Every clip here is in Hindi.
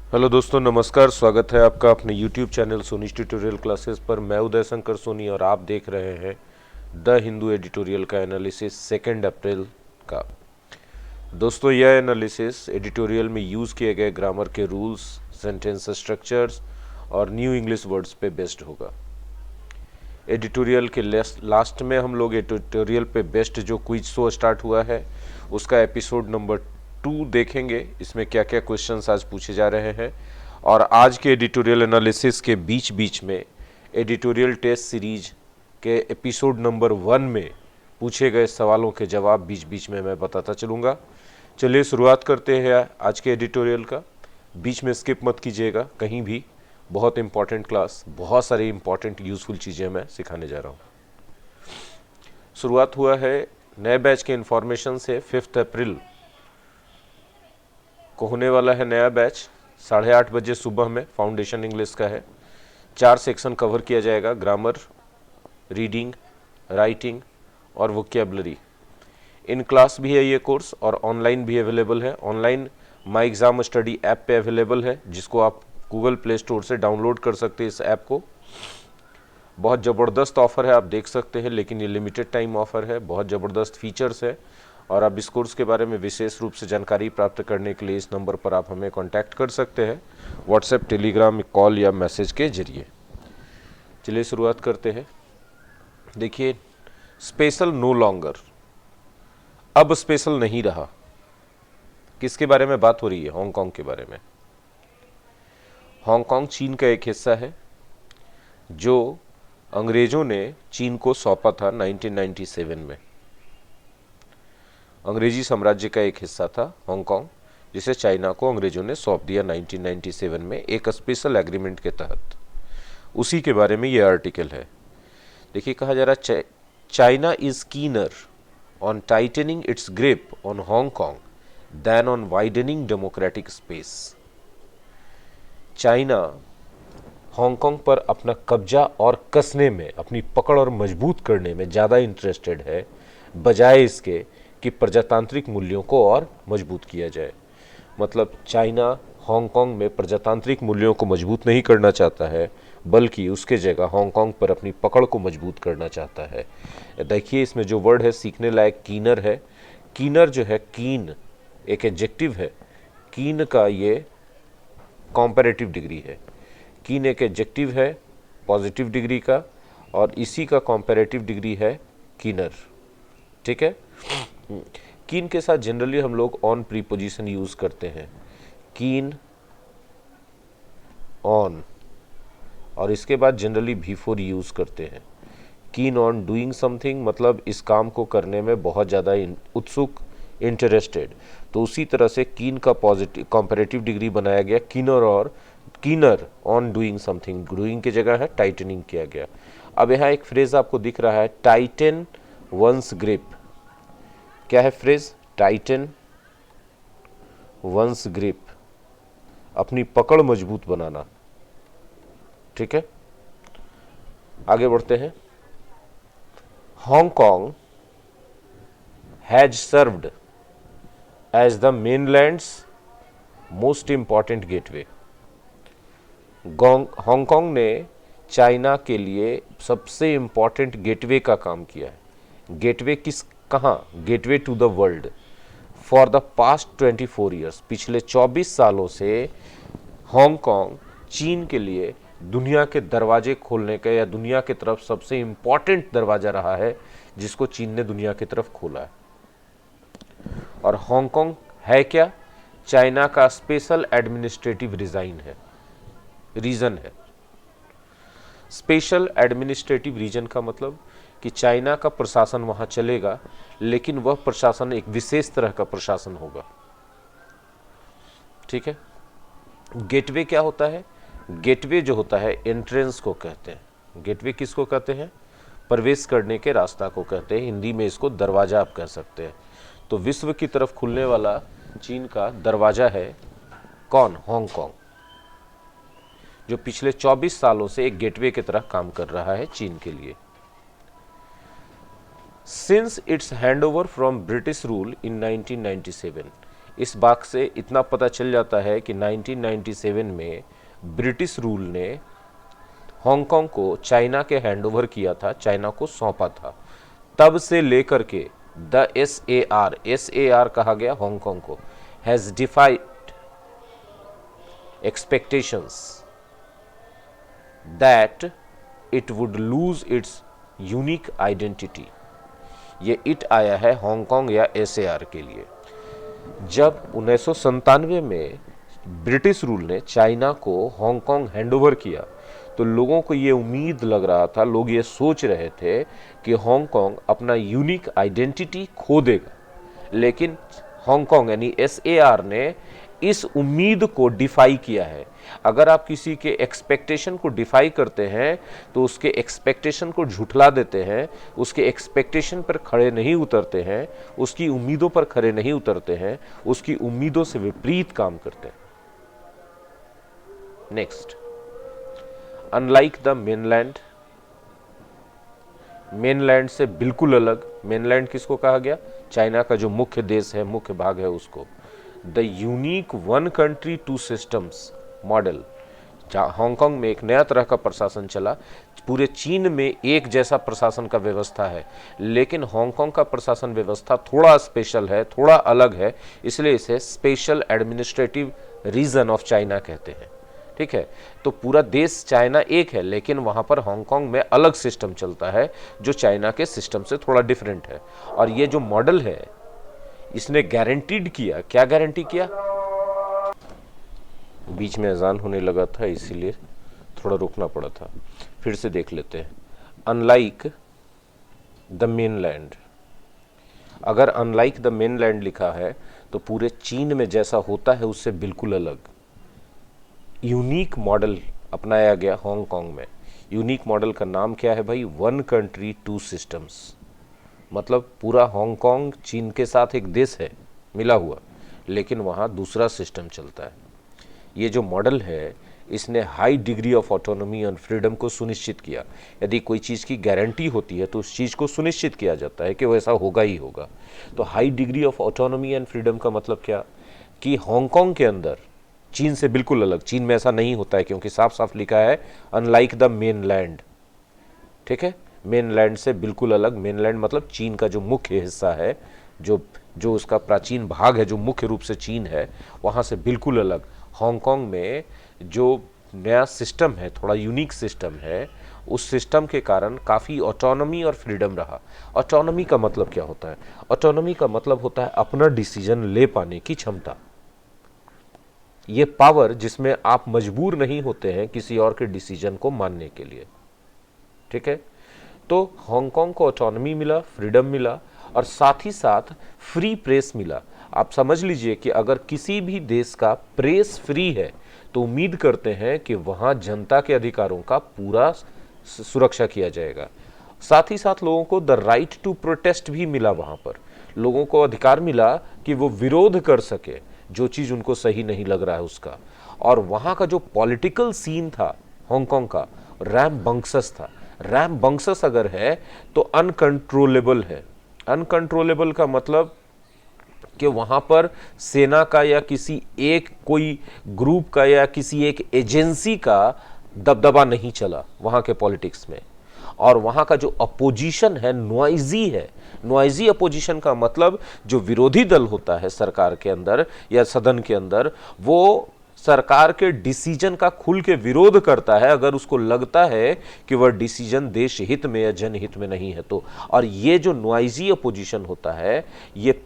हेलो दोस्तों, नमस्कार। स्वागत है आपका अपने YouTube channel Soni tutorial classes पर। मैं उदय शंकर सोनी और आप देख रहे हैं द हिंदू एडिटोरियल का एनालिसिस 2 अप्रैल का। दोस्तों, यह एनालिसिस एडिटोरियल में यूज़ किए गए ग्रामर के रूल्स, सेंटेंस स्ट्रक्चर्स और न्यू इंग्लिश वर्ड्स पे बेस्ड होगा। एडिटोरियल के लास्ट में हम लोग एडिटोरियल पे बेस्ड जो क्विज शो स्टार्ट हुआ है उसका एपिसोड नंबर 2 देखेंगे। इसमें क्या क्या क्वेश्चंस आज पूछे जा रहे हैं, और आज के एडिटोरियल एनालिसिस के बीच बीच में एडिटोरियल टेस्ट सीरीज के एपिसोड नंबर 1 में पूछे गए सवालों के जवाब बीच बीच में मैं बताता चलूँगा। चलिए शुरुआत करते हैं आज के एडिटोरियल का। बीच में स्किप मत कीजिएगा कहीं भी। बहुत इंपॉर्टेंट क्लास, बहुत सारी इंपॉर्टेंट यूजफुल चीज़ें मैं सिखाने जा रहा हूँ। शुरुआत हुआ है नए बैच के इंफॉर्मेशन से। 5 अप्रैल को होने वाला है नया बैच 8:30 बजे सुबह में। फाउंडेशन इंग्लिश का है। 4 सेक्शन कवर किया जाएगा: ग्रामर, रीडिंग, राइटिंग और वोकैबुलरी। इन क्लास भी है ये कोर्स और ऑनलाइन भी अवेलेबल है। Online my exam study app पे अवेलेबल है, जिसको आप गूगल प्ले स्टोर से डाउनलोड कर सकते हैं इस ऐप को। बहुत ज़बरदस्त ऑफर है, आप देख सकते हैं, लेकिन ये लिमिटेड टाइम ऑफर है। बहुत ज़बरदस्त फीचर्स है और आप इस कोर्स के बारे में विशेष रूप से जानकारी प्राप्त करने के लिए इस नंबर पर आप हमें कांटेक्ट कर सकते हैं, व्हाट्सएप, टेलीग्राम, कॉल या मैसेज के जरिए। चलिए शुरुआत करते हैं। देखिए, स्पेशल नो लॉन्गर, अब स्पेशल नहीं रहा। किसके बारे में बात हो रही है? हांगकांग के बारे में। हांगकांग चीन का एक हिस्सा है जो अंग्रेजों ने चीन को सौंपा था 1997 में। अंग्रेजी साम्राज्य का एक हिस्सा था हांगकांग, जिसे चाइना को अंग्रेजों ने सौंप दिया 1997 में एक स्पेशल एग्रीमेंट के तहत। उसी के बारे में यह आर्टिकल है। देखिए, कहा जा रहा है China is keener on tightening its grip on Hong Kong then on widening democratic space. China Hong Kong पर अपना कब्जा और कसने में, अपनी पकड़ और मजबूत करने में ज़्यादा इंटरेस्टेड है, बजाय इसके कि प्रजातांत्रिक मूल्यों को और मजबूत किया जाए। मतलब चाइना हांगकांग में प्रजातांत्रिक मूल्यों को मजबूत नहीं करना चाहता है, बल्कि उसके जगह हांगकांग पर अपनी पकड़ को मजबूत करना चाहता है। देखिए, इसमें जो वर्ड है सीखने लायक कीनर है। कीनर जो है, कीन एक एडजेक्टिव है। कीन का ये कॉम्पैरेटिव डिग्री है। कीन एक एडजेक्टिव है पॉजिटिव डिग्री का, और इसी का कॉम्पैरेटिव डिग्री है कीनर। ठीक है। कीन के साथ जनरली हम लोग ऑन प्रीपोजिशन यूज करते हैं। कीन ऑन, और इसके बाद जनरली बिफोर यूज करते हैं। कीन ऑन डूइंग समथिंग, मतलब इस काम को करने में बहुत ज़्यादा उत्सुक, इंटरेस्टेड। तो उसी तरह से कीन का पॉजिटिव कॉम्पैरेटिव डिग्री बनाया गया कीनर, और keener on doing something, doing की जगह है टाइटनिंग किया गया। अब यहाँ एक फ्रेज आपको दिख रहा है, टाइटन वंस ग्रिप। क्या है फ्रेज? टाइटन वंस ग्रिप, अपनी पकड़ मजबूत बनाना। ठीक है, आगे बढ़ते हैं। Hong Kong has served as the mainland's most important gateway. Hong Kong ने चाइना के लिए सबसे इंपॉर्टेंट गेटवे का काम किया है। गेटवे किस, कहाँ? Gateway to the world. For the past 24 years, पिछले 24 सालों से हांगकांग चीन के लिए दुनिया के दरवाजे खोलने का, या दुनिया की तरफ सबसे इंपॉर्टेंट दरवाजा रहा है जिसको चीन ने दुनिया की तरफ खोला है। और हांगकांग है क्या? चाइना का स्पेशल एडमिनिस्ट्रेटिव रीजन है। स्पेशल एडमिनिस्ट्रेटिव रीजन का मतलब कि चाइना का प्रशासन वहां चलेगा, लेकिन वह प्रशासन एक विशेष तरह का प्रशासन होगा। ठीक है। गेटवे क्या होता है? गेटवे जो होता है, एंट्रेंस को कहते हैं। गेटवे किसको कहते हैं? प्रवेश करने के रास्ता को कहते हैं। हिंदी में इसको दरवाजा आप कह सकते हैं। तो विश्व की तरफ खुलने वाला चीन का दरवाजा है कौन? हांगकांग, जो पिछले 24 सालों से एक गेटवे की तरह काम कर रहा है चीन के लिए। Since it's handover from British rule in 1997, इस बात से इतना पता चल जाता है कि 1997 में ब्रिटिश रूल ने हांगकांग को चाइना के हैंडओवर किया था, चाइना को सौंपा था। तब से लेकर के द एस ए आर कहा गया हांगकांग को, has डिफाइड expectations that it would lose its unique identity. ये इट आया है हांगकांग या एसएआर के लिए। जब 1997 में ब्रिटिश रूल ने चाइना को हांगकांग हैंडओवर किया तो लोगों को ये उम्मीद लग रहा था, लोग ये सोच रहे थे कि हांगकांग अपना यूनिक आइडेंटिटी खो देगा, लेकिन हांगकांग यानी एसएआर ने इस उम्मीद को डिफाई किया है। अगर आप किसी के एक्सपेक्टेशन को डिफाई करते हैं तो उसके एक्सपेक्टेशन को झुठला देते हैं, उसके एक्सपेक्टेशन पर खड़े नहीं उतरते हैं, उसकी उम्मीदों पर खड़े नहीं उतरते हैं, उसकी उम्मीदों से विपरीत काम करते हैं। Next, unlike the mainland, mainland से बिल्कुल अलग। मेनलैंड किसको कहा गया? चाइना का जो मुख्य देश है, मुख्य भाग है उसको। The unique one country two systems model, Hong Kong में एक नया तरह का प्रशासन चला। पूरे चीन में एक जैसा प्रशासन का व्यवस्था है, लेकिन हांगकांग का प्रशासन व्यवस्था थोड़ा स्पेशल है, थोड़ा अलग है, इसलिए इसे special administrative region of China कहते हैं। ठीक है, तो पूरा देश चाइना एक है, लेकिन वहां पर हांगकांग में अलग सिस्टम चलता है जो चाइना के सिस्टम से थोड़ा डिफरेंट है। और ये जो मॉडल है इसने गारंटीड किया, क्या गारंटी किया? बीच में अजान होने लगा था इसीलिए थोड़ा रुकना पड़ा था, फिर से देख लेते हैं। अनलाइक द मेनलैंड, अगर अनलाइक द मेनलैंड लिखा है तो पूरे चीन में जैसा होता है उससे बिल्कुल अलग यूनिक मॉडल अपनाया गया हांगकांग में। यूनिक मॉडल का नाम क्या है भाई? One country two systems. मतलब पूरा हांगकांग चीन के साथ एक देश है मिला हुआ, लेकिन वहाँ दूसरा सिस्टम चलता है। ये जो मॉडल है इसने high degree of autonomy and freedom को सुनिश्चित किया। यदि कोई चीज़ की गारंटी होती है तो उस चीज़ को सुनिश्चित किया जाता है कि वैसा होगा ही होगा। तो high degree of autonomy and freedom का मतलब क्या? कि हांगकांग के अंदर चीन से बिल्कुल अलग, चीन में ऐसा नहीं होता है क्योंकि साफ साफ लिखा है अनलाइक द मेनलैंड। ठीक है, मेनलैंड से बिल्कुल अलग। मेनलैंड मतलब चीन का जो मुख्य हिस्सा है, जो उसका प्राचीन भाग है, जो मुख्य रूप से चीन है, वहाँ से बिल्कुल अलग हांगकांग में जो नया सिस्टम है, थोड़ा यूनिक सिस्टम है, उस सिस्टम के कारण काफ़ी ऑटोनॉमी और फ्रीडम रहा। ऑटोनॉमी का मतलब क्या होता है? ऑटोनॉमी का मतलब होता है अपना डिसीजन ले पाने की क्षमता। ये पावर जिसमें आप मजबूर नहीं होते हैं किसी और के डिसीजन को मानने के लिए। ठीक है, तो हांगकांग को ऑटोनॉमी मिला, फ्रीडम मिला और साथ ही साथ फ्री प्रेस मिला। आप समझ लीजिए कि अगर किसी भी देश का प्रेस फ्री है तो उम्मीद करते हैं कि वहां जनता के अधिकारों का पूरा सुरक्षा किया जाएगा। साथ ही साथ लोगों को द राइट टू प्रोटेस्ट भी मिला। वहां पर लोगों को अधिकार मिला कि वो विरोध कर सके जो चीज उनको सही नहीं लग रहा है उसका। और वहां का जो पॉलिटिकल सीन था हांगकांग का, रैमबंक्शस था। रैमबंक्शस अगर है तो अनकंट्रोलेबल है। अनकंट्रोलेबल का मतलब कि वहां पर सेना का या किसी एक कोई ग्रुप का या किसी एक एजेंसी का दबदबा नहीं चला वहां के पॉलिटिक्स में। और वहां का जो अपोजिशन है नॉइजी है। नॉइजी अपोजिशन का मतलब जो विरोधी दल होता है सरकार के अंदर या सदन के अंदर, वो सरकार के डिसीजन का खुल के विरोध करता है अगर उसको लगता है कि वह डिसीजन देश हित में या जनहित में नहीं है तो। और ये जो नॉइजी अपोजिशन होता है ये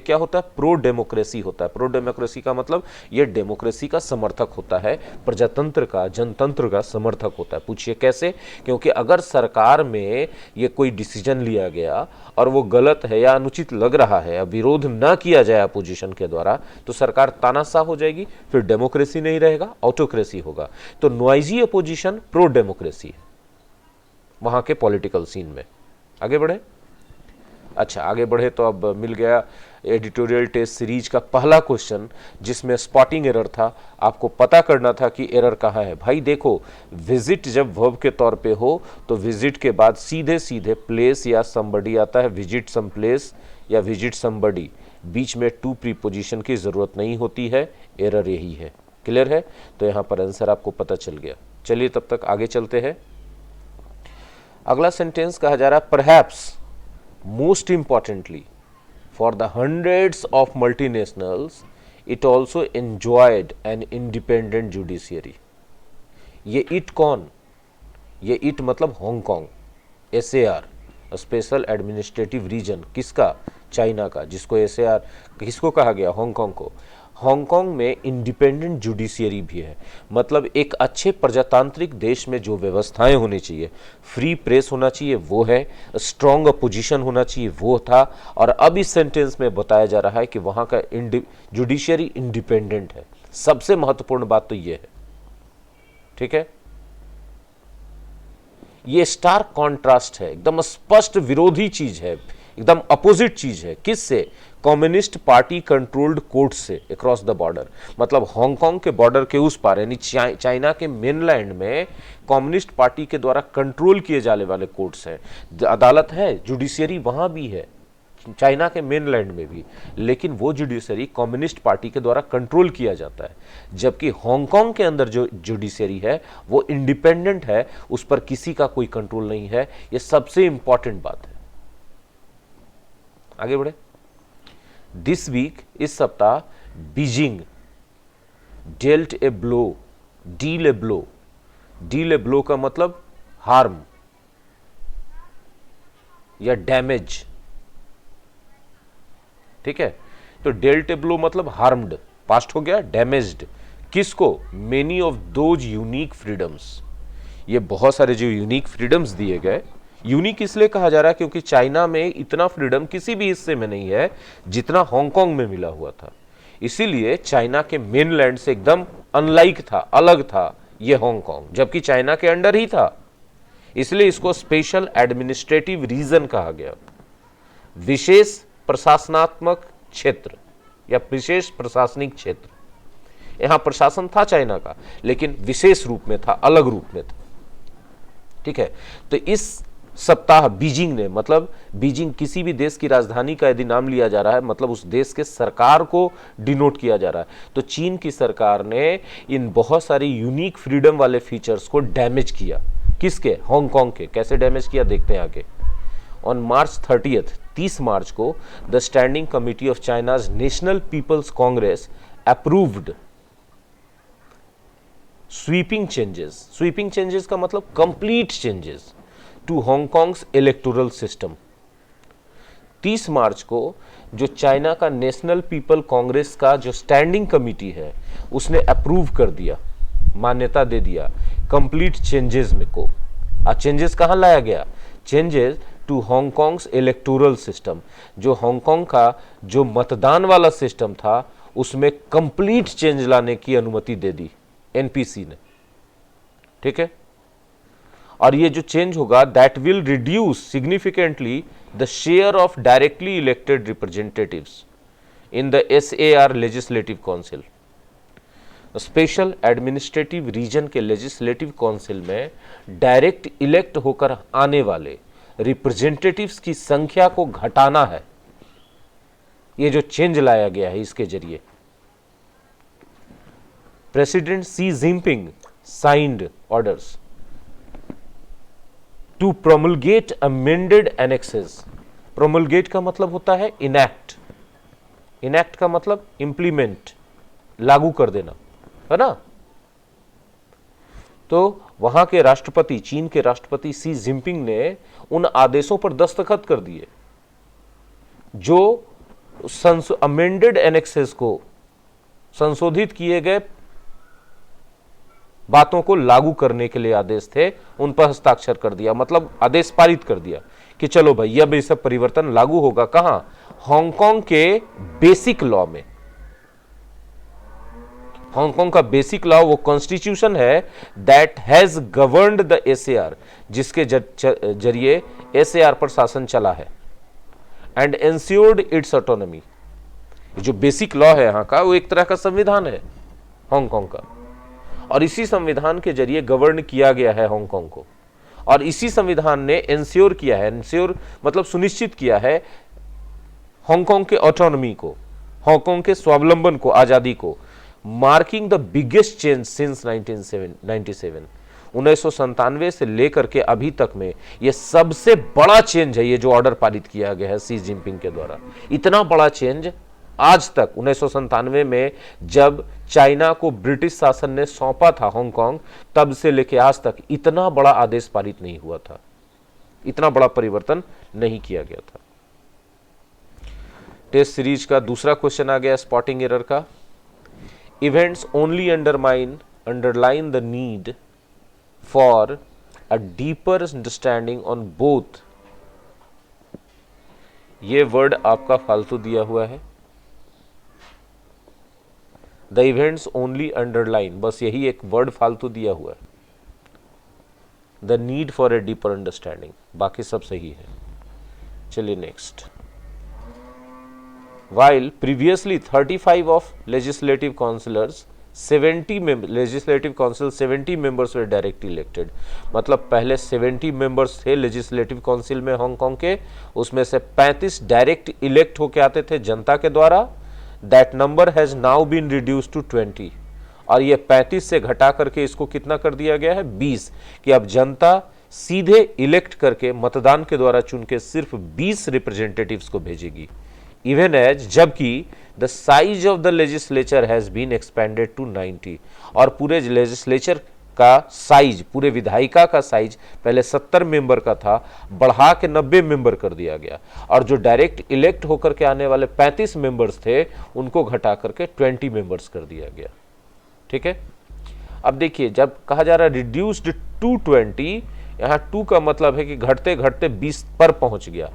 क्या होता है? प्रो डेमोक्रेसी होता है। प्रो डेमोक्रेसी का मतलब ये डेमोक्रेसी का समर्थक होता है, प्रजातंत्र का, जनतंत्र का समर्थक होता है। पूछिए कैसे? क्योंकि अगर सरकार में ये कोई डिसीजन लिया गया और वो गलत है या अनुचित लग रहा है या विरोध ना किया जाए अपोजिशन के द्वारा तो सरकार तानाशाह हो जाएगी, फिर डेमोक्रेसी नहीं रहेगा, ऑटोक्रेसी होगा। तो नॉइजी अपोजिशन प्रो डेमोक्रेसी है वहां के पॉलिटिकल सीन में। आगे बढ़े। अच्छा, आगे बढ़े तो अब मिल गया एडिटोरियल टेस्ट सीरीज का पहला क्वेश्चन जिसमें स्पॉटिंग एरर था। आपको पता करना था कि एरर कहाँ है। भाई देखो, विजिट जब वर्ब के तौर पे हो तो विजिट के बाद सीधे सीधे प्लेस या समबडी आता है। विजिट सम प्लेस या विजिट समबडी। बीच में टू प्रीपोजिशन की जरूरत नहीं होती है, एरर यही है। क्लियर है? तो यहां पर आंसर आपको पता चल गया। चलिए तब तक आगे चलते हैं। अगला सेंटेंस कहा जा रहा है, perhaps most importantly for the hundreds of multinationals it also enjoyed an independent judiciary. ये इट कौन? ये इट मतलब Hong Kong, SAR special administrative region, किसका? चाइना का, जिसको SAR किसको कहा गया? हांगकांग को। हांगकांग में इंडिपेंडेंट जुडिशियरी भी है, मतलब एक अच्छे प्रजातांत्रिक देश में जो व्यवस्थाएं होनी चाहिए, फ्री प्रेस होना चाहिए वो है, स्ट्रॉन्ग अपोजिशन होना चाहिए वो था, और अब इस सेंटेंस में बताया जा रहा है कि वहां का जुडिशियरी इंडिपेंडेंट है। सबसे महत्वपूर्ण बात तो ये है, ठीक है। ये स्टार्क कॉन्ट्रास्ट है, एकदम स्पष्ट विरोधी चीज है, एकदम अपोजिट चीज है। किससे? कम्युनिस्ट पार्टी कंट्रोल्ड कोर्ट से अक्रॉस द बॉर्डर, मतलब हांगकांग के बॉर्डर के उस पार, यानी चाइना के मेनलैंड में कम्युनिस्ट पार्टी के द्वारा कंट्रोल किए जाने वाले कोर्ट्स हैं, अदालत है, जुडिशियरी वहां भी है, चाइना के मेनलैंड में भी, लेकिन वो जुडिशरी कम्युनिस्ट पार्टी के द्वारा कंट्रोल किया जाता है, जबकि हांगकांग के अंदर जो जुडिशरी है वो इंडिपेंडेंट है, उस पर किसी का कोई कंट्रोल नहीं है। ये सबसे इंपॉर्टेंट बात है। आगे बढ़े। दिस वीक, इस सप्ताह, Beijing dealt a blow, deal a blow, deal a blow का मतलब हार्म या डैमेज, ठीक है। तो डेल्ट ए ब्लो मतलब हार्म्ड, पास्ट हो गया, डैमेज्ड किसको? Many of those unique freedoms, ये बहुत सारे जो यूनिक फ्रीडम्स दिए गए। यूनिक इसलिए कहा जा रहा है क्योंकि चाइना में इतना फ्रीडम किसी भी हिस्से में नहीं है जितना हांगकांग में मिला हुआ था, इसीलिए चाइना के मेनलैंड से एकदम अनलाइक था, अलग था ये हांगकांग, जबकि चाइना के अंडर ही था, इसलिए इसको स्पेशल एडमिनिस्ट्रेटिव रीजन कहा गया, विशेष प्रशासनात्मक क्षेत्र या विशेष प्रशासनिक क्षेत्र। यहां प्रशासन था चाइना का, लेकिन विशेष रूप में था, अलग रूप में था, ठीक है। तो इस सप्ताह बीजिंग ने, मतलब बीजिंग किसी भी देश की राजधानी का यदि नाम लिया जा रहा है, मतलब उस देश के सरकार को डिनोट किया जा रहा है, तो चीन की सरकार ने इन बहुत सारी यूनिक फ्रीडम वाले फीचर्स को डैमेज किया। किसके? हांगकांग के। कैसे डैमेज किया देखते हैं आगे। ऑन मार्च 30 मार्च को the standing committee of China's National People's Congress approved sweeping changes का मतलब complete changes to Hong Kong's electoral system. 30 मार्च को जो चाइना का नेशनल पीपल कांग्रेस का जो स्टैंडिंग कमिटी है उसने अप्रूव कर दिया, मान्यता दे दिया कंप्लीट चेंजेस में को। चेंजेस कहां लाया गया? Changes to Hong Kong's electoral system, जो हांगकांग का जो मतदान वाला सिस्टम था उसमें कंप्लीट चेंज लाने की अनुमति दे दी एनपीसी ने, ठीक है। और ये जो चेंज होगा that will reduce significantly the share of directly elected representatives in the SAR legislative council. Special administrative region के लेजिस्लेटिव काउंसिल में डायरेक्ट इलेक्ट होकर आने वाले रिप्रेजेंटेटिव्स की संख्या को घटाना है, ये जो चेंज लाया गया है इसके जरिए। President Xi Jinping signed orders to promulgate amended annexes. Promulgate का मतलब होता है इनैक्ट, इनैक्ट का मतलब इंप्लीमेंट, लागू कर देना, है ना। तो वहां के राष्ट्रपति, चीन के राष्ट्रपति सी जिनपिंग ने उन आदेशों पर दस्तखत कर दिए जो अमेंडेड एनेक्सेस को, संशोधित किए गए बातों को लागू करने के लिए आदेश थे, उन पर हस्ताक्षर कर दिया, मतलब आदेश पारित कर दिया कि चलो भाई अब ये सब परिवर्तन लागू होगा। कहां? हांगकांग के बेसिक लॉ में। हांगकांग का बेसिक लॉ वो कॉन्स्टिट्यूशन है that has governed the SAR, जिसके जरिए SAR पर शासन चला है, एंड एंश्योर्ड इट्स ऑटोनॉमी। जो बेसिक लॉ है यहां का वो एक तरह का संविधान है हांगकांग का, और इसी संविधान के जरिए गवर्न किया गया है हांगकांग को, और इसी संविधान ने एंश्योर किया है, एंश्योर मतलब सुनिश्चित किया है हांगकांग के ऑटोनॉमी को, हांगकांग के स्वावलंबन को, आजादी को, marking the biggest change since 1997, 1997 से लेकर के अभी तक में यह सबसे बड़ा चेंज है, ये जो ऑर्डर पारित किया गया है शी जिनपिंग के द्वारा। इतना बड़ा चेंज आज तक 1997 में जब चाइना को ब्रिटिश शासन ने सौंपा था हांगकांग, तब से लेकर आज तक इतना बड़ा आदेश पारित नहीं हुआ था, इतना बड़ा परिवर्तन नहीं किया गया था। टेस्ट सीरीज का दूसरा क्वेश्चन आ गया स्पॉटिंग एरर का। Events only underline the need for a deeper understanding on both. ये वर्ड आपका फालतू दिया हुआ है, द इवेंट्स ओनली अंडरलाइन, बस यही एक वर्ड फालतू दिया हुआ है, the need for a deeper understanding, बाकी सब सही है। चलिए next. While previously 35 of legislative councillors, 70 legislative council 70 members were directly elected, मतलब पहले 70 members थे legislative council में हांगकांग के, उसमें से 35 डायरेक्ट इलेक्ट होके आते थे जनता के द्वारा। That number has now been reduced to 20, और ये 35 से घटा करके इसको कितना कर दिया गया है 20, कि अब जनता सीधे इलेक्ट करके मतदान के द्वारा चुन के सिर्फ 20 रिप्रेजेंटेटिव्स को भेजेगी। इवन एज, जबकि the size of the legislature has been expanded to 90, और पूरे लेजिस्लेचर का साइज, पूरे विधायिका का साइज पहले 70 मेंबर का था, बढ़ा के 90 मेंबर कर दिया गया, और जो डायरेक्ट इलेक्ट होकर के आने वाले 35 मेंबर्स थे उनको घटा करके 20 मेंबर्स कर दिया गया। ठीक है, अब देखिए जब कहा जा रहा है रिड्यूस्ड टू 20, यहां 2 का मतलब है कि घटते घटते 20 पर पहुंच गया।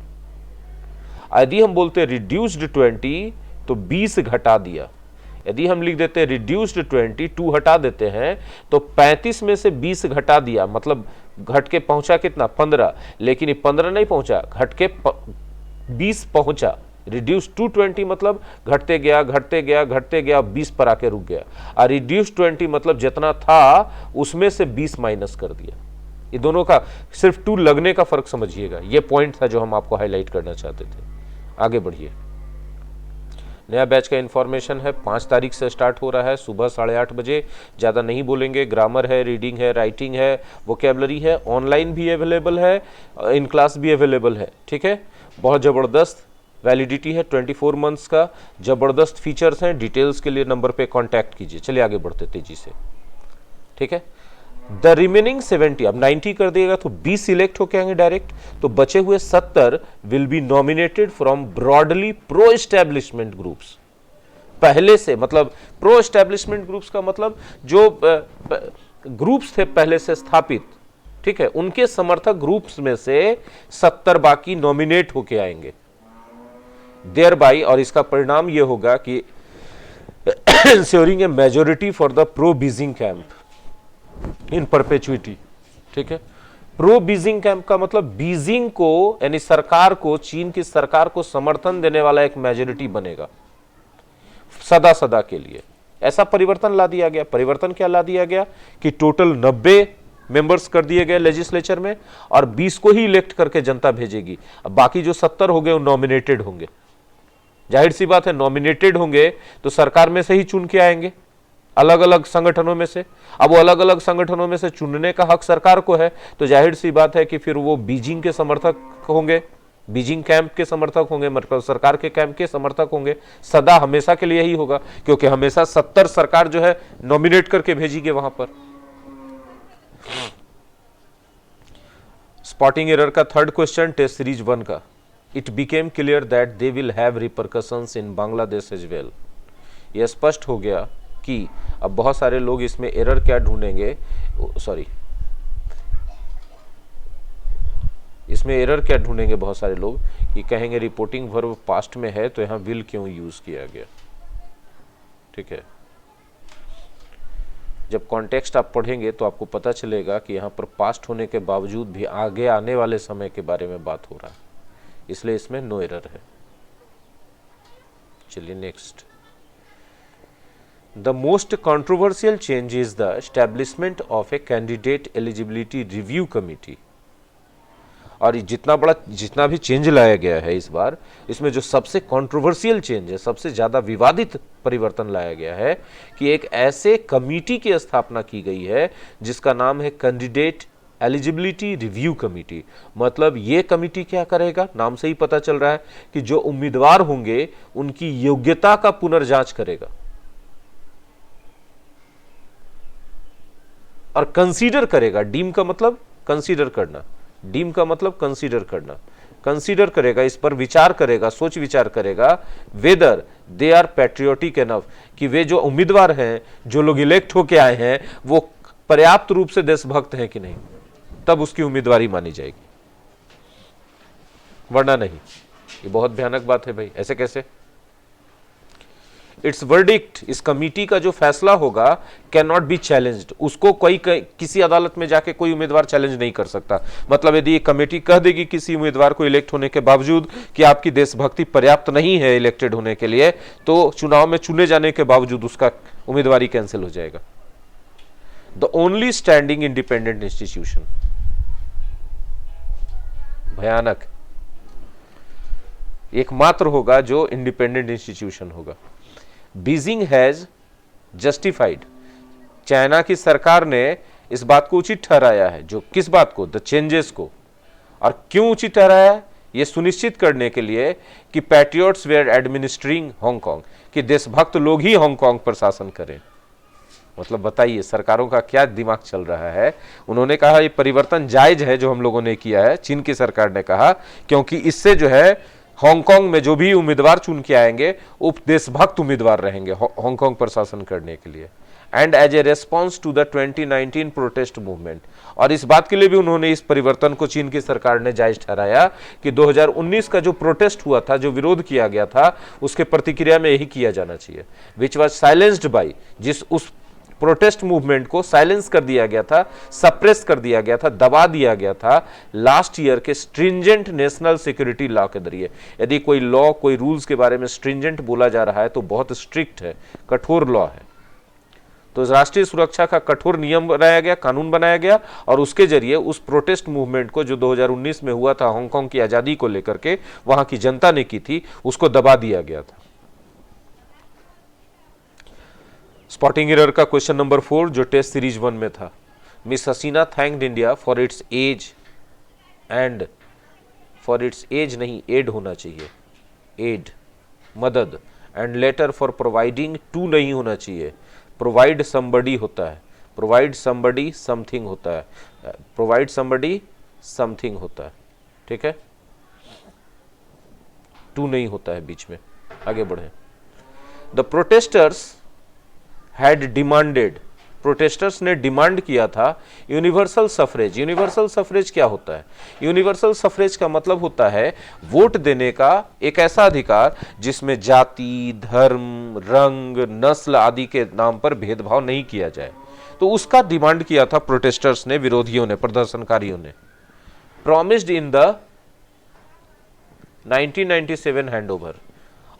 यदि हम बोलते रिड्यूस्ड 20 तो 20 घटा दिया, यदि हम लिख देते रिड्यूस्ड 20, 2 हटा देते हैं तो 35 में से 20 घटा दिया, मतलब घट के पहुंचा कितना 15, लेकिन ये 15 नहीं पहुंचा, घट के 20 पहुंचा। रिड्यूस टू 20 मतलब घटते गया घटते गया घटते गया, 20 पर आके रुक गया, और रिड्यूस 20 मतलब जितना था उसमें से 20 माइनस कर दिया। ये दोनों का सिर्फ 2 लगने का फर्क समझिएगा, ये पॉइंट था जो हम आपको हाईलाइट करना चाहते थे। आगे बढ़िए। नया बैच का इन्फॉर्मेशन है, 5 तारीख से स्टार्ट हो रहा है, सुबह 8:30 बजे। ज़्यादा नहीं बोलेंगे, ग्रामर है, रीडिंग है, राइटिंग है, वोकेबलरी है, ऑनलाइन भी अवेलेबल है, इन क्लास भी अवेलेबल है। ठीक है, बहुत ज़बरदस्त वैलिडिटी है, 24 मंथ्स का, ज़बरदस्त फीचर्स हैं। डिटेल्स के लिए नंबर पे कांटेक्ट कीजिए। चलिए आगे बढ़ते तेजी से। ठीक है, द रिमेनिंग 70, अब 90 कर दिएगा तो 20 सिलेक्ट होके आएंगे डायरेक्ट, तो बचे हुए 70 will be nominated from broadly pro establishment groups. पहले से, मतलब प्रो एस्टैब्लिशमेंट ग्रुप्स का मतलब जो ग्रुप्स थे पहले से स्थापित, ठीक है, उनके समर्थक ग्रुप्स में से 70 बाकी नॉमिनेट होके आएंगे देयर बाई, और इसका परिणाम यह होगा कि ensuring A majority for the pro Beijing camp in perpetuity. ठीक है, प्रो बीजिंग कैंप का मतलब बीजिंग को, यानी सरकार को, चीन की सरकार को समर्थन देने वाला एक मेजोरिटी बनेगा सदा सदा के लिए। ऐसा परिवर्तन ला दिया गया। परिवर्तन क्या ला दिया गया कि टोटल 90 मेंबर्स कर दिए गए लेजिस्लेचर में, और 20 को ही इलेक्ट करके जनता भेजेगी। अब बाकी जो 70 हो गए वो नॉमिनेटेड होंगे। जाहिर सी बात है, नॉमिनेटेड होंगे तो सरकार में से ही चुन के आएंगे, अलग अलग संगठनों में से। अब वो अलग अलग संगठनों में से चुनने का हक सरकार को है, तो जाहिर सी बात है कि फिर वो बीजिंग के समर्थक होंगे, बीजिंग कैंप के समर्थक होंगे, मतलब सरकार के कैंप के समर्थक होंगे। सदा हमेशा के लिए यही होगा, क्योंकि हमेशा 70 सरकार जो है नॉमिनेट करके भेजेगी वहां पर। स्पॉटिंग एरर का थर्ड क्वेश्चन टेस्ट सीरीज 1 का। It became clear that they will have repercussions in Bangladesh as well. यह स्पष्ट हो गया कि अब बहुत सारे लोग इसमें एरर क्या ढूंढेंगे, सॉरी, इसमें एरर क्या ढूंढेंगे बहुत सारे लोग कि कहेंगे रिपोर्टिंग वर्ब पास्ट में है तो यहां विल क्यों यूज किया गया। ठीक है, जब कॉन्टेक्स्ट आप पढ़ेंगे तो आपको पता चलेगा कि यहां पर पास्ट होने के बावजूद भी आगे आने वाले समय के बारे में बात हो रहा है, इसलिए इसमें नो एरर है। चलिए next. The most controversial change is the establishment of a candidate eligibility review committee. और जितना भी चेंज लाया गया है इस बार, इसमें जो सबसे कंट्रोवर्शियल चेंज है, सबसे ज़्यादा विवादित परिवर्तन लाया गया है कि एक ऐसे कमेटी की स्थापना की गई है जिसका नाम है कैंडिडेट एलिजिबिलिटी रिव्यू कमेटी। मतलब ये कमेटी क्या करेगा, नाम से ही पता चल रहा है कि जो उम्मीदवार होंगे उनकी योग्यता का पुनर्जांच करेगा और कंसीडर करेगा। डीम का मतलब कंसीडर करना, डीम का मतलब कंसीडर करना, कंसीडर करेगा, इस पर विचार करेगा, सोच विचार करेगा whether they are patriotic enough, कि वे जो उम्मीदवार हैं, जो लोग इलेक्ट होके आए हैं, वो पर्याप्त रूप से देशभक्त हैं कि नहीं, तब उसकी उम्मीदवारी मानी जाएगी, वरना नहीं। ये बहुत भयानक बात है भाई, ऐसे कैसे? इट्स वर्डिक्ट, इस कमिटी का जो फैसला होगा कैन नॉट बी चैलेंज्ड, उसको कोई किसी अदालत में जाके कोई उम्मीदवार चैलेंज नहीं कर सकता। मतलब यदि ये कमेटी कह देगी किसी उम्मीदवार को इलेक्ट होने के बावजूद कि आपकी देशभक्ति पर्याप्त नहीं है इलेक्टेड होने के लिए, तो चुनाव में चुने जाने के बावजूद उसका उम्मीदवारी कैंसिल हो जाएगा। The only standing independent institution, भयानक, एकमात्र होगा जो इंडिपेंडेंट इंस्टीट्यूशन होगा। बीजिंग हैज जस्टिफाइड, चाइना की सरकार ने इस बात को उचित ठहराया है, जो किस बात को, द चेंजेस को। और क्यों उचित ठहराया है? यह सुनिश्चित करने के लिए कि पैट्रियट्स वेयर एडमिनिस्ट्रिंग हांगकांग, कि देशभक्त लोग ही हांगकांग पर शासन करें। मतलब बताइए सरकारों का क्या दिमाग चल रहा है। उन्होंने कहा ये परिवर्तन जायज है जो हम लोगों ने किया है, चीन की सरकार ने कहा, क्योंकि इससे जो है हांगकांग में जो भी उम्मीदवार चुन के आएंगे वो देशभक्त उम्मीदवार रहेंगे हांगकांग पर शासन करने के लिए। And as a response to the 2019 protest movement, और इस बात के लिए भी उन्होंने इस परिवर्तन को चीन की सरकार ने जायज ठहराया कि 2019 का जो प्रोटेस्ट हुआ था, जो विरोध किया गया था, उसके प्रतिक्रिया में यही किया जाना चाहिए, विच वॉज साइलेंस्ड बाई, जिस उस प्रोटेस्ट मूवमेंट को साइलेंस कर दिया गया था, सप्रेस कर दिया गया था, दबा दिया गया था लास्ट ईयर के स्ट्रिंजेंट नेशनल सिक्योरिटी लॉ के जरिए। यदि कोई लॉ, कोई रूल्स के बारे में स्ट्रिंजेंट बोला जा रहा है तो बहुत स्ट्रिक्ट है, कठोर लॉ है। तो राष्ट्रीय सुरक्षा का कठोर नियम बनाया गया, कानून बनाया गया, और उसके जरिए उस प्रोटेस्ट मूवमेंट को जो 2019 में हुआ था हांगकांग की आजादी को लेकर के वहां की जनता ने की थी, उसको दबा दिया गया था। स्पॉटिंग एरर का क्वेश्चन नंबर 4 जो टेस्ट सीरीज 1 में था, Miss Hasina thanked India for its age and, for its age नहीं, एड होना चाहिए, एड मदद, and later for providing to नहीं होना चाहिए, प्रोवाइड समबडी होता है, प्रोवाइड समबडी समथिंग होता है, प्रोवाइड समबडी समथिंग होता है, ठीक है, टू नहीं होता है बीच में। आगे बढ़े। The protesters had demanded, protesters ने डिमांड किया था यूनिवर्सल सफरेज। यूनिवर्सल सफरेज क्या होता है? यूनिवर्सल सफरेज का मतलब होता है वोट देने का एक ऐसा अधिकार जिसमें जाति, धर्म, रंग, नस्ल आदि के नाम पर भेदभाव नहीं किया जाए। तो उसका डिमांड किया था प्रोटेस्टर्स ने, विरोधियों ने, प्रदर्शनकारियों ने। प्रॉमिस्ड इन द 1997 हैंडओवर,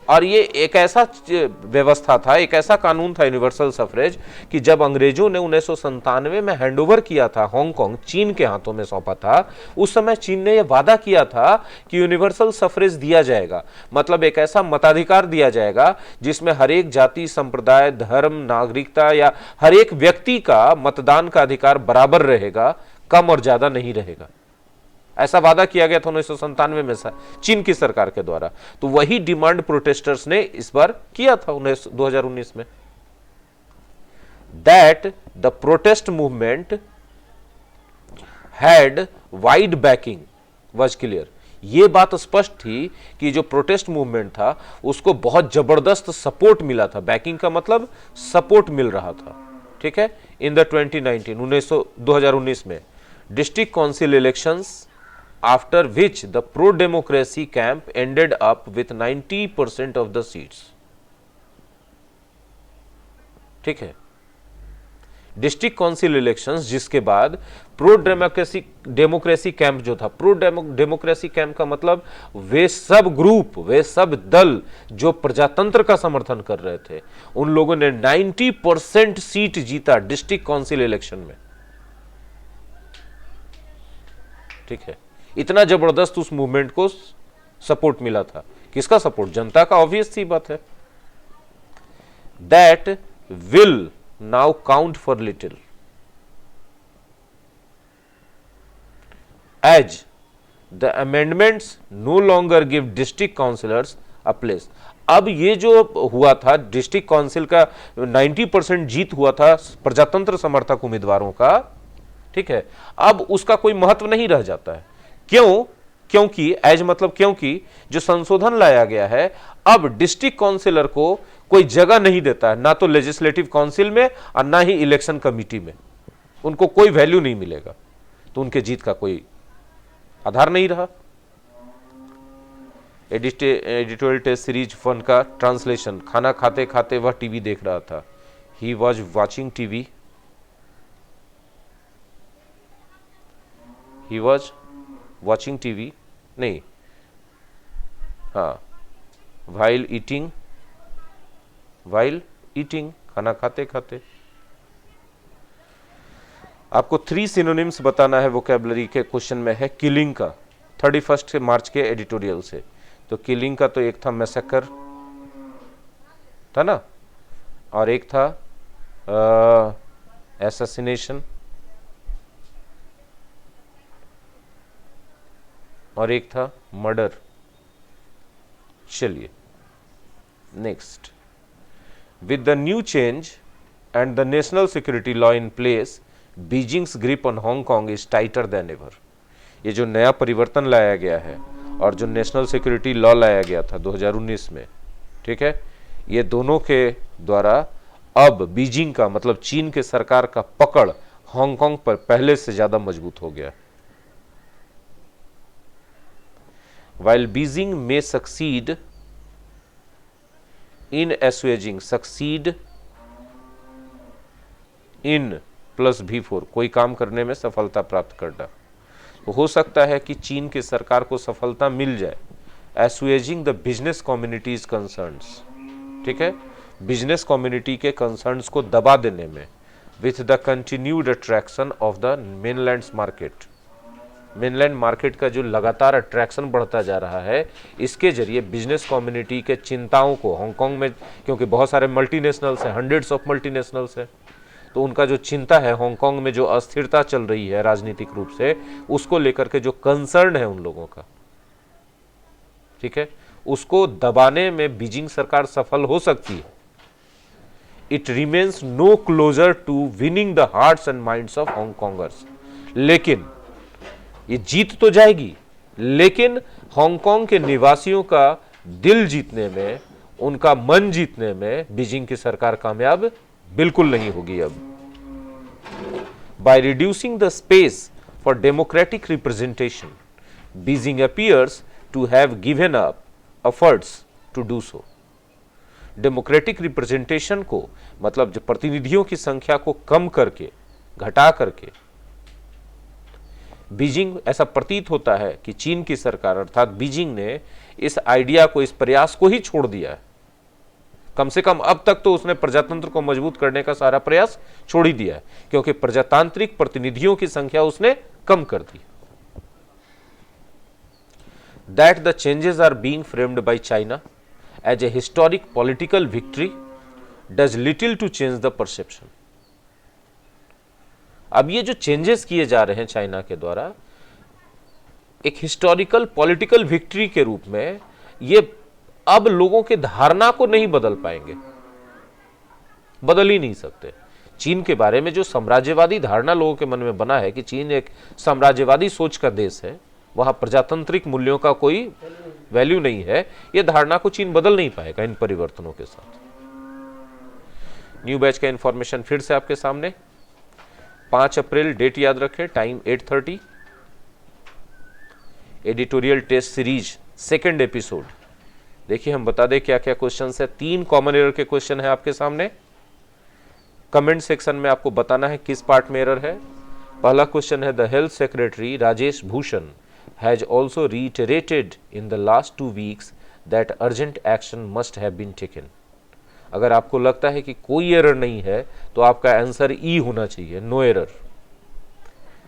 और ये एक ऐसा व्यवस्था था, एक ऐसा कानून था यूनिवर्सल सफरेज कि जब अंग्रेजों ने 1997 में हैंडओवर किया था हांगकांग, चीन के हाथों में सौंपा था, उस समय चीन ने यह वादा किया था कि यूनिवर्सल सफरेज दिया जाएगा। मतलब एक ऐसा मताधिकार दिया जाएगा जिसमें हर एक जाति, संप्रदाय, धर्म, नागरिकता या हर एक व्यक्ति का मतदान का अधिकार बराबर रहेगा, कम और ज्यादा नहीं रहेगा। ऐसा वादा किया गया था 1997 में चीन की सरकार के द्वारा। तो वही डिमांड प्रोटेस्टर्स ने इस बार किया था 2019 में। That the protest movement had wide banking was clear, यह बात स्पष्ट थी कि जो प्रोटेस्ट मूवमेंट था उसको बहुत जबरदस्त सपोर्ट मिला था। बैकिंग का मतलब सपोर्ट मिल रहा था, ठीक है। इन द 2019 में district council elections, after which the pro-democracy camp ended up with 90% of the seats, ठीक है। डिस्ट्रिक्ट काउंसिल इलेक्शंस जिसके बाद प्रो डेमोक्रेसी कैंप जो था, प्रो डेमोक्रेसी कैंप का मतलब वे सब ग्रुप, वे सब दल जो प्रजातंत्र का समर्थन कर रहे थे, उन लोगों ने 90% सीट जीता डिस्ट्रिक्ट काउंसिल इलेक्शन में, ठीक है। इतना जबरदस्त उस मूवमेंट को सपोर्ट मिला था। किसका सपोर्ट? जनता का। ऑब्वियस सी बात है। That will now count for little as the amendments no longer give district councillors a place. अब ये जो हुआ था डिस्ट्रिक्ट काउंसिल का 90% जीत हुआ था प्रजातंत्र समर्थक उम्मीदवारों का, ठीक है, अब उसका कोई महत्व नहीं रह जाता है। क्यों? क्योंकि एज मतलब क्योंकि जो संशोधन लाया गया है, अब डिस्ट्रिक्ट काउंसिलर को कोई जगह नहीं देता है, ना तो लेजिस्लेटिव काउंसिल में और ना ही इलेक्शन कमिटी में। उनको कोई वैल्यू नहीं मिलेगा, तो उनके जीत का कोई आधार नहीं रहा। एडिटोरियल टेस्ट सीरीज 1 का ट्रांसलेशन। खाना खाते खाते वह टीवी देख रहा था। He was watching TV. He was watching TV नहीं, हाँ, वाइल ईटिंग, खाना खाते खाते। आपको 3 सिनोनिम्स बताना है वोकैबुलरी के। क्वेश्चन में है किलिंग का 31 मार्च के एडिटोरियल से। तो किलिंग का तो एक था मैसेकर, था ना, और एक था एसेसिनेशन, और एक था मर्डर। चलिए next. With the new change and the national security law in place, Beijing's grip on Hong Kong is tighter than ever. ये जो नया परिवर्तन लाया गया है और जो नेशनल सिक्योरिटी लॉ लाया गया था 2019 में, ठीक है, ये दोनों के द्वारा अब बीजिंग का मतलब चीन के सरकार का पकड़ हांगकांग पर पहले से ज्यादा मजबूत हो गया। While Beijing may succeed in assuaging, succeed in plus V4, कोई काम करने में सफलता प्राप्त करना, तो हो सकता है कि चीन के सरकार को सफलता मिल जाए assuaging the business community's concerns, ठीक है, बिजनेस कम्युनिटी के कंसर्न्स को दबा देने में, with the continued attraction of the mainland's market, mainland market का जो लगातार अट्रैक्शन बढ़ता जा रहा है, इसके जरिए बिजनेस कम्युनिटी के चिंताओं को हांगकांग में, क्योंकि बहुत सारे मल्टीनेशनल्स हैं, हंड्रेड्स ऑफ मल्टीनेशनल्स हैं, तो उनका जो चिंता है हांगकांग में जो अस्थिरता चल रही है राजनीतिक रूप से, उसको लेकर के जो कंसर्न है उन लोगों का, ठीक है, उसको दबाने में बीजिंग सरकार सफल हो सकती है। It remains no closer to winning the hearts and minds of Hongkongers. लेकिन ये जीत तो जाएगी, लेकिन हांगकांग के निवासियों का दिल जीतने में, उनका मन जीतने में बीजिंग की सरकार कामयाब बिल्कुल नहीं होगी। अब by reducing the space for democratic representation, Beijing appears to have given up efforts to do so. Democratic representation को मतलब जो प्रतिनिधियों की संख्या को कम करके, घटा करके, बीजिंग, ऐसा प्रतीत होता है कि चीन की सरकार अर्थात बीजिंग ने इस आइडिया को, इस प्रयास को ही छोड़ दिया है। कम से कम अब तक तो उसने प्रजातंत्र को मजबूत करने का सारा प्रयास छोड़ ही दिया है, क्योंकि प्रजातांत्रिक प्रतिनिधियों की संख्या उसने कम कर दी। That the changes are being framed by China as a historic political victory does little to change the perception. अब ये जो चेंजेस किए जा रहे हैं चाइना के द्वारा एक हिस्टोरिकल पॉलिटिकल विक्ट्री के रूप में, ये अब लोगों के धारणा को नहीं बदल पाएंगे, बदल ही नहीं सकते। चीन के बारे में जो साम्राज्यवादी धारणा लोगों के मन में बना है कि चीन एक साम्राज्यवादी सोच का देश है, वहां प्रजातांत्रिक मूल्यों का कोई वैल्यू नहीं है, ये धारणा को चीन बदल नहीं पाएगा इन परिवर्तनों के साथ। न्यू बैच का इंफॉर्मेशन फिर से आपके सामने। 5 अप्रैल, डेट याद रखें, time 8:30। Editorial test series 2nd episode. देखिए हम बता दें क्या क्या क्वेश्चन है। 3 कॉमन एरर के क्वेश्चन है आपके सामने। कमेंट सेक्शन में आपको बताना है किस पार्ट में एरर है। पहला क्वेश्चन है, the health secretary Rajesh Bhushan has also reiterated in the last 2 weeks that urgent action must have been taken. अगर आपको लगता है कि कोई एरर नहीं है तो आपका आंसर ई होना चाहिए, नो एरर।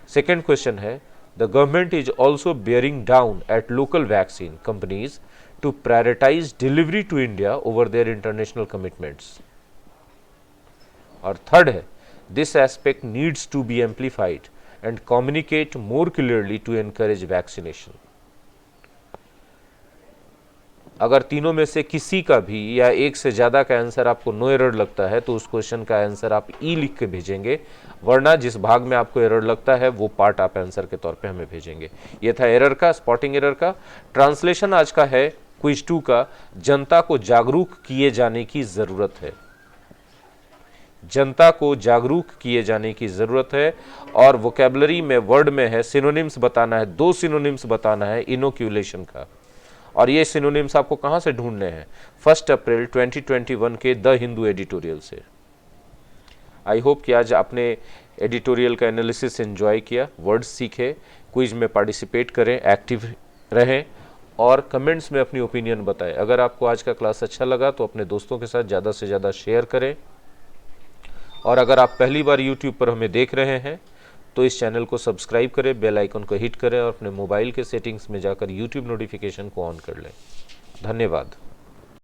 सेकेंड क्वेश्चन है, The government is also bearing down at local vaccine companies to prioritize delivery to India over their international commitments. और थर्ड है, this aspect needs to be amplified and communicate more clearly to encourage vaccination. अगर तीनों में से किसी का भी या एक से ज़्यादा का आंसर आपको नो एरर लगता है तो उस क्वेश्चन का आंसर आप ई लिख के भेजेंगे, वरना जिस भाग में आपको एरर लगता है वो पार्ट आप आंसर के तौर पे हमें भेजेंगे। ये था एरर का, स्पॉटिंग एरर का। ट्रांसलेशन आज का है क्विज 2 का, जनता को जागरूक किए जाने की ज़रूरत है। जनता को जागरूक किए जाने की ज़रूरत है। और वोकेबलरी में वर्ड में है सिनोनिम्स बताना है, 2 सिनोनिम्स बताना है इनोक्यूलेशन का। और ये सिनोनिम्स आपको कहाँ से ढूंढने हैं? 1 अप्रैल 2021 के द हिंदू एडिटोरियल से। आई होप कि आज आपने एडिटोरियल का एनालिसिस एंजॉय किया, वर्ड्स सीखे, क्विज में पार्टिसिपेट करें, एक्टिव रहें और कमेंट्स में अपनी ओपिनियन बताएं। अगर आपको आज का क्लास अच्छा लगा तो अपने दोस्तों के साथ ज़्यादा से ज़्यादा शेयर करें। और अगर आप पहली बार यूट्यूब पर हमें देख रहे हैं तो इस चैनल को सब्सक्राइब करें, बेल आइकन को हिट करें और अपने मोबाइल के सेटिंग्स में जाकर यूट्यूब नोटिफिकेशन को ऑन कर लें। धन्यवाद।